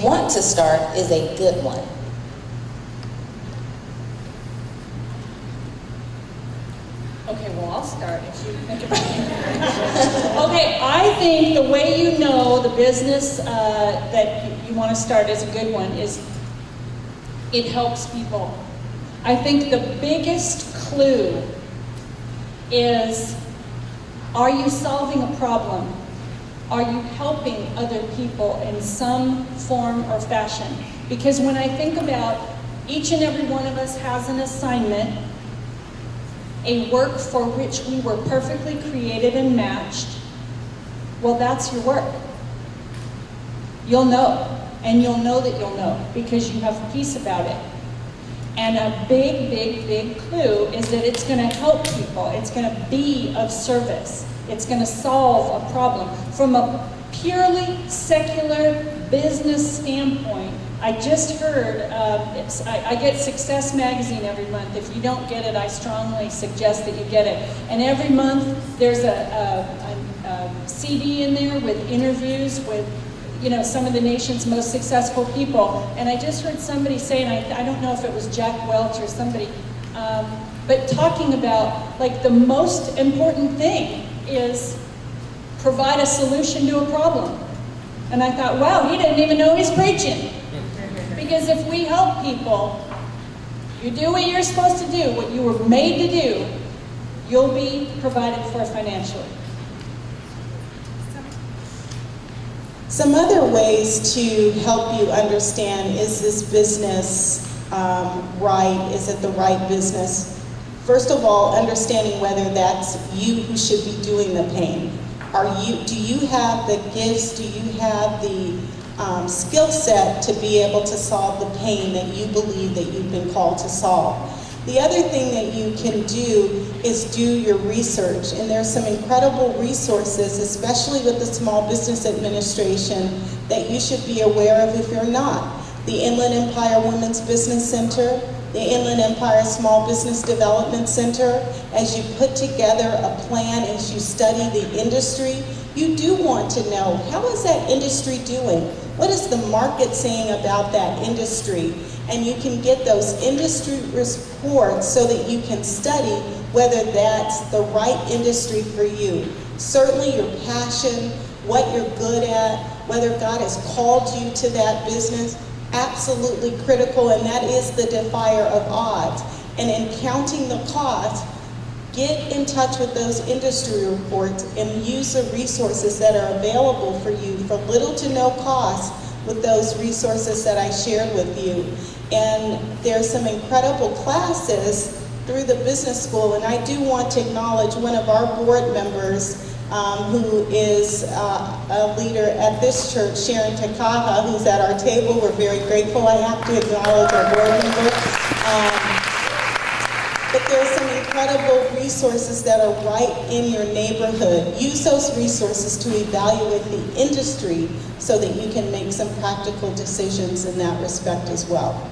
want to start is a good one. Okay, well, I'll start if you think about it. Okay, I think the way you know the business that you want to start is a good one is it helps people. I think the biggest clue is, are you solving a problem? Are you helping other people in some form or fashion? Because when I think about each and every one of us has an assignment, a work for which we were perfectly created and matched, well, that's your work. You'll know, and you'll know that you'll know because you have peace about it. And a big, big, big clue is that it's going to help people. It's going to be of service. It's going to solve a problem. From a purely secular business standpoint, I just heard, I get Success Magazine every month. If you don't get it, I strongly suggest that you get it. And every month there's a CD in there with interviews with some of the nation's most successful people. And I just heard somebody say, and I don't know if it was Jack Welch or somebody, but talking about like the most important thing is provide a solution to a problem. And I thought, wow, he didn't even know he's preaching. Because if we help people, you do what you're supposed to do, what you were made to do, you'll be provided for financially. Some other ways to help you understand, is this business right? Is it the right business? First of all, understanding whether that's you who should be doing the paying. Do you have the gifts? Do you have the skill set to be able to solve the pain that you believe that you've been called to solve? The other thing that you can do is do your research, and there's some incredible resources, especially with the Small Business Administration, that you should be aware of if you're not. The Inland Empire Women's Business Center, the Inland Empire Small Business Development Center. As you put together a plan, as you study the industry, you do want to know, how is that industry doing? What is the market saying about that industry? And you can get those industry reports so that you can study whether that's the right industry for you. Certainly your passion, what you're good at, whether God has called you to that business, absolutely critical, and that is the defier of odds. And in counting the cost, get in touch with those industry reports and use the resources that are available for you for little to no cost with those resources that I shared with you. And there's some incredible classes through the business school, and I do want to acknowledge one of our board members who is a leader at this church, Sharon Takaha, who's at our table. We're very grateful. I have to acknowledge our board member. But there's some incredible resources that are right in your neighborhood. Use those resources to evaluate the industry so that you can make some practical decisions in that respect as well.